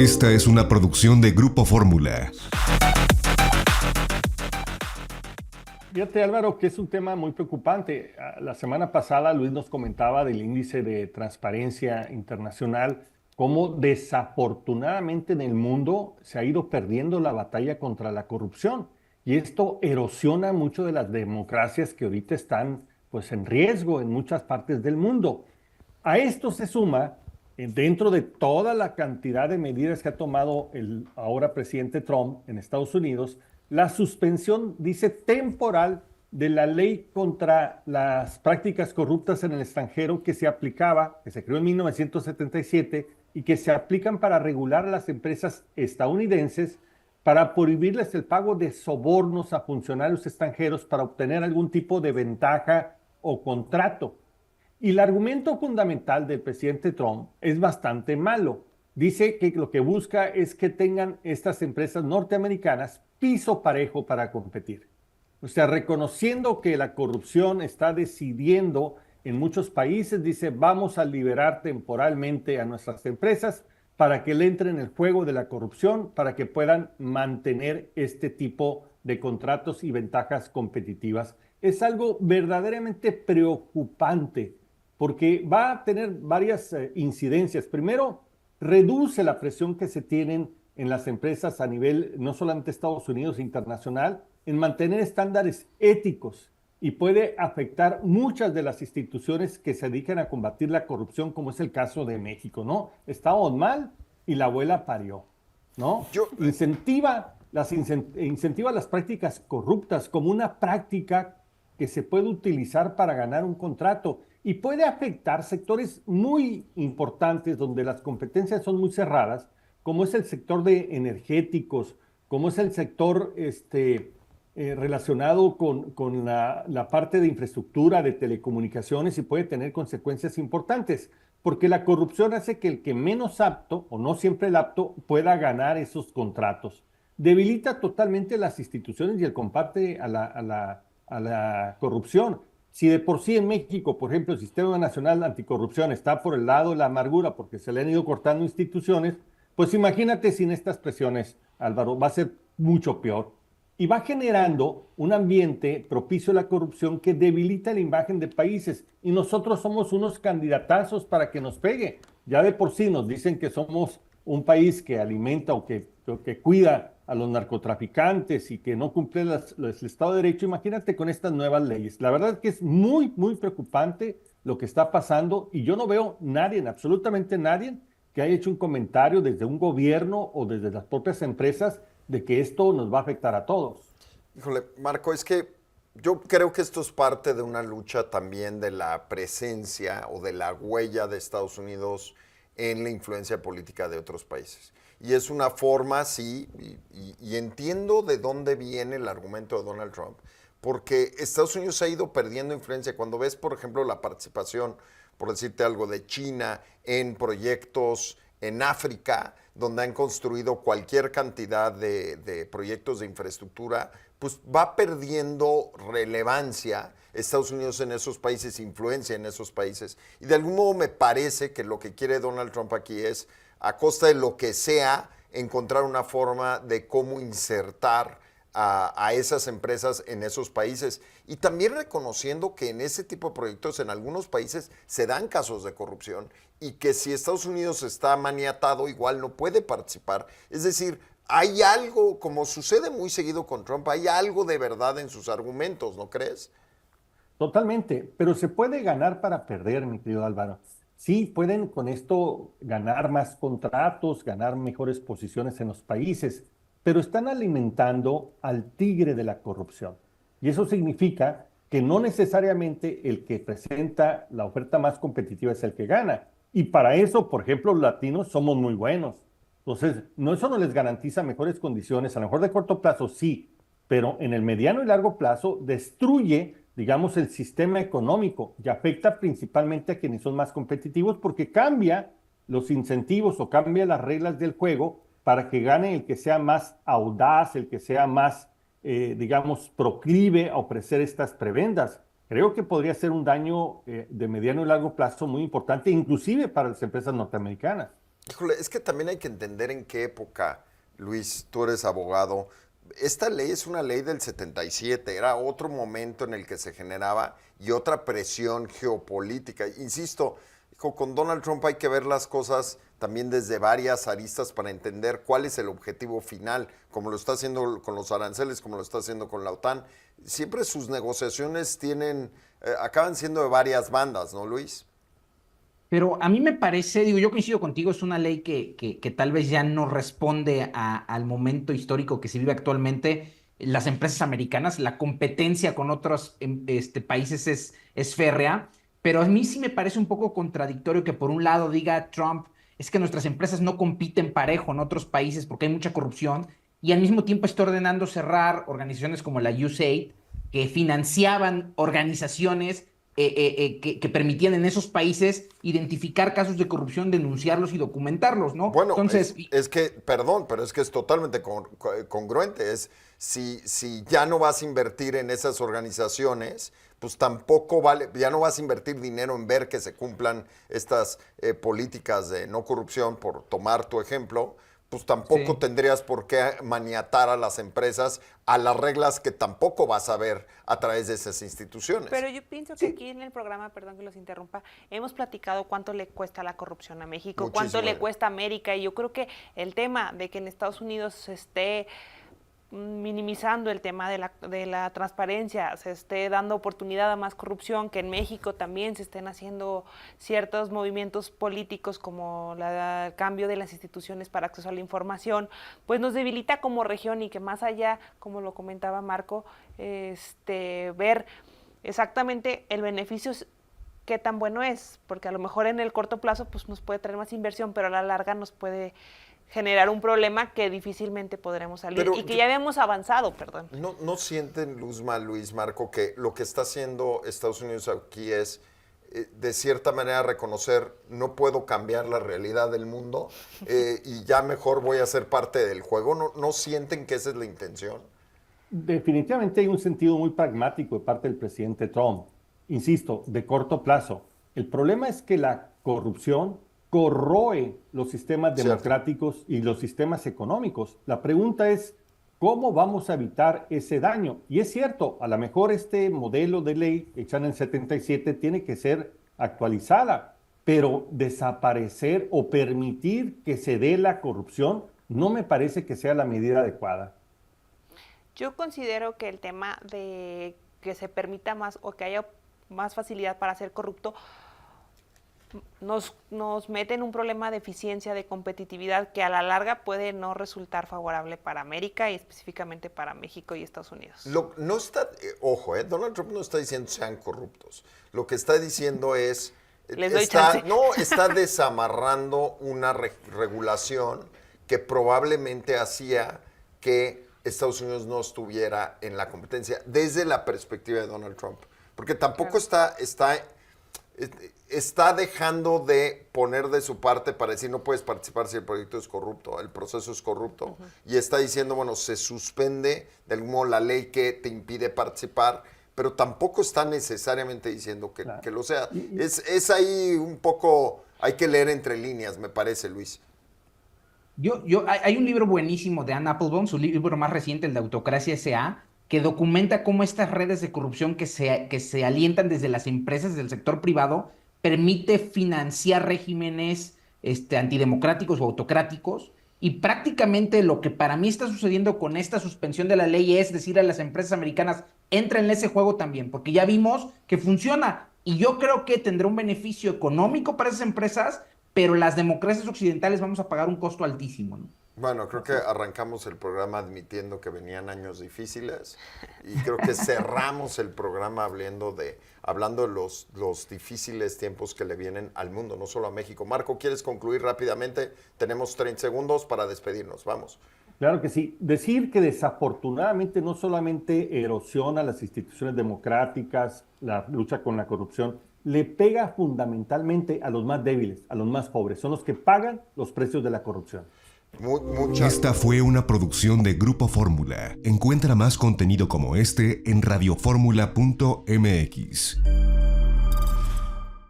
Esta es una producción de Grupo Fórmula. Fíjate, Álvaro, que es un tema muy preocupante. La semana pasada Luis nos comentaba del índice de transparencia internacional, cómo desafortunadamente en el mundo se ha ido perdiendo la batalla contra la corrupción. Y esto erosiona mucho de las democracias que ahorita están pues, en riesgo en muchas partes del mundo. A esto se suma, dentro de toda la cantidad de medidas que ha tomado el ahora presidente Trump en Estados Unidos, la suspensión, dice, temporal de la ley contra las prácticas corruptas en el extranjero que se aplicaba, que se creó en 1977 y que se aplican para regular a las empresas estadounidenses para prohibirles el pago de sobornos a funcionarios extranjeros para obtener algún tipo de ventaja o contrato. Y el argumento fundamental del presidente Trump es bastante malo. Dice que lo que busca es que tengan estas empresas norteamericanas piso parejo para competir. O sea, reconociendo que la corrupción está decidiendo en muchos países, dice, vamos a liberar temporalmente a nuestras empresas para que le entren en el juego de la corrupción, para que puedan mantener este tipo de contratos y ventajas competitivas. Es algo verdaderamente preocupante porque va a tener varias incidencias. Primero, reduce la presión que se tienen en las empresas a nivel no solamente Estados Unidos, internacional, en mantener estándares éticos y puede afectar muchas de las instituciones que se dedican a combatir la corrupción, como es el caso de México, ¿no? Estábamos mal y la abuela parió, ¿no? Incentiva las prácticas corruptas como una práctica que se puede utilizar para ganar un contrato y puede afectar sectores muy importantes donde las competencias son muy cerradas, como es el sector de energéticos, como es el sector relacionado con la parte de infraestructura, de telecomunicaciones y puede tener consecuencias importantes, porque la corrupción hace que el que menos apto o no siempre el apto pueda ganar esos contratos. Debilita totalmente las instituciones y el combate a la corrupción. Si de por sí en México, por ejemplo, el Sistema Nacional Anticorrupción está por el lado de la amargura porque se le han ido cortando instituciones, pues imagínate sin estas presiones, Álvaro, va a ser mucho peor. Y va generando un ambiente propicio a la corrupción que debilita la imagen de países. Y nosotros somos unos candidatazos para que nos pegue. Ya de por sí nos dicen que somos un país que alimenta o que cuida a los narcotraficantes y que no cumple el Estado de Derecho. Imagínate con estas nuevas leyes. La verdad es que es muy, muy preocupante lo que está pasando y yo no veo nadie, absolutamente nadie, que haya hecho un comentario desde un gobierno o desde las propias empresas de que esto nos va a afectar a todos. Híjole, Marco, es que yo creo que esto es parte de una lucha también de la presencia o de la huella de Estados Unidos en la influencia política de otros países. Y es una forma, sí, y entiendo de dónde viene el argumento de Donald Trump, porque Estados Unidos ha ido perdiendo influencia. Cuando ves, por ejemplo, la participación, por decirte algo, de China en proyectos en África, donde han construido cualquier cantidad de proyectos de infraestructura, pues va perdiendo relevancia Estados Unidos en esos países, influencia en esos países. Y de algún modo me parece que lo que quiere Donald Trump aquí es, a costa de lo que sea, encontrar una forma de cómo insertar a esas empresas en esos países. Y también reconociendo que en ese tipo de proyectos en algunos países se dan casos de corrupción y que si Estados Unidos está maniatado igual no puede participar. Es decir, hay algo, como sucede muy seguido con Trump, hay algo de verdad en sus argumentos, ¿no crees? Totalmente, pero se puede ganar para perder, mi querido Álvaro. Sí, pueden con esto ganar más contratos, ganar mejores posiciones en los países, pero están alimentando al tigre de la corrupción. Y eso significa que no necesariamente el que presenta la oferta más competitiva es el que gana. Y para eso, por ejemplo, los latinos somos muy buenos. Entonces, no, eso no les garantiza mejores condiciones, a lo mejor de corto plazo sí, pero en el mediano y largo plazo destruye, digamos, el sistema económico y afecta principalmente a quienes son más competitivos porque cambia los incentivos o cambia las reglas del juego para que gane el que sea más audaz, el que sea más, digamos, proclive a ofrecer estas prebendas. Creo que podría ser un daño de mediano y largo plazo muy importante, inclusive para las empresas norteamericanas. Híjole, es que también hay que entender en qué época, Luis, tú eres abogado. Esta ley es una ley del 77, era otro momento en el que se generaba y otra presión geopolítica. Insisto, con Donald Trump hay que ver las cosas también desde varias aristas para entender cuál es el objetivo final, como lo está haciendo con los aranceles, como lo está haciendo con la OTAN. Siempre sus negociaciones acaban siendo de varias bandas, ¿no, Luis? Pero a mí me parece, digo, yo coincido contigo, es una ley que tal vez ya no responde al momento histórico que se vive actualmente. Las empresas americanas, la competencia con otros países es férrea, pero a mí sí me parece un poco contradictorio que por un lado diga Trump, es que nuestras empresas no compiten parejo en otros países porque hay mucha corrupción, y al mismo tiempo está ordenando cerrar organizaciones como la USAID, que financiaban organizaciones que permitían en esos países identificar casos de corrupción, denunciarlos y documentarlos, ¿no? Bueno, Entonces, es que, perdón, pero es que es totalmente congruente. Si ya no vas a invertir en esas organizaciones, pues tampoco ya no vas a invertir dinero en ver que se cumplan estas políticas de no corrupción, por tomar tu ejemplo, pues tampoco tendrías por qué maniatar a las empresas a las reglas que tampoco vas a ver a través de esas instituciones. Pero yo pienso que aquí en el programa, perdón que los interrumpa, hemos platicado cuánto le cuesta la corrupción a México, Muchísimo. cuánto le cuesta a América, y yo creo que el tema de que en Estados Unidos se esté minimizando el tema de la transparencia, se esté dando oportunidad a más corrupción, que en México también se estén haciendo ciertos movimientos políticos como el cambio de las instituciones para acceso a la información, pues nos debilita como región, y que más allá, como lo comentaba Marco, ver exactamente el beneficio, qué tan bueno es, porque a lo mejor en el corto plazo pues nos puede traer más inversión, pero a la larga nos puede generar un problema que difícilmente podremos salir, y que ya habíamos avanzado, perdón. ¿No sienten, Luzma, Luis, Marco, que lo que está haciendo Estados Unidos aquí es, de cierta manera, reconocer, no puedo cambiar la realidad del mundo y ya mejor voy a ser parte del juego? ¿No sienten que esa es la intención? Definitivamente hay un sentido muy pragmático de parte del presidente Trump. Insisto, de corto plazo. El problema es que la corrupción corroe los sistemas democráticos y los sistemas económicos. La pregunta es, ¿cómo vamos a evitar ese daño? Y es cierto, a lo mejor este modelo de ley hecha en el 77 tiene que ser actualizada, pero desaparecer o permitir que se dé la corrupción no me parece que sea la medida adecuada. Yo considero que el tema de que se permita más o que haya más facilidad para ser corrupto nos mete en un problema de eficiencia, de competitividad, que a la larga puede no resultar favorable para América y específicamente para México y Estados Unidos. Donald Trump no está diciendo sean corruptos. Lo que está diciendo es, está desamarrando una regulación que probablemente hacía que Estados Unidos no estuviera en la competencia desde la perspectiva de Donald Trump. Porque tampoco está dejando de poner de su parte para decir no puedes participar si el proyecto es corrupto, el proceso es corrupto. Y está diciendo, bueno, se suspende de algún modo la ley que te impide participar, pero tampoco está necesariamente diciendo que lo sea. Es ahí un poco, hay que leer entre líneas, me parece, Luis. Hay un libro buenísimo de Ann Applebaum, su libro más reciente, el de Autocracia S.A., que documenta cómo estas redes de corrupción que se alientan desde las empresas del sector privado permite financiar regímenes antidemocráticos o autocráticos, y prácticamente lo que para mí está sucediendo con esta suspensión de la ley es decir a las empresas americanas, entren en ese juego también, porque ya vimos que funciona, y yo creo que tendrá un beneficio económico para esas empresas, pero las democracias occidentales vamos a pagar un costo altísimo, ¿no? Bueno, creo que arrancamos el programa admitiendo que venían años difíciles, y creo que cerramos el programa hablando de los difíciles tiempos que le vienen al mundo, no solo a México. Marco, ¿quieres concluir rápidamente? Tenemos 30 segundos para despedirnos. Vamos. Claro que sí. Decir que desafortunadamente no solamente erosiona las instituciones democráticas, la lucha con la corrupción, le pega fundamentalmente a los más débiles, a los más pobres. Son los que pagan los precios de la corrupción. Esta fue una producción de Grupo Fórmula. Encuentra más contenido como este en radioformula.mx.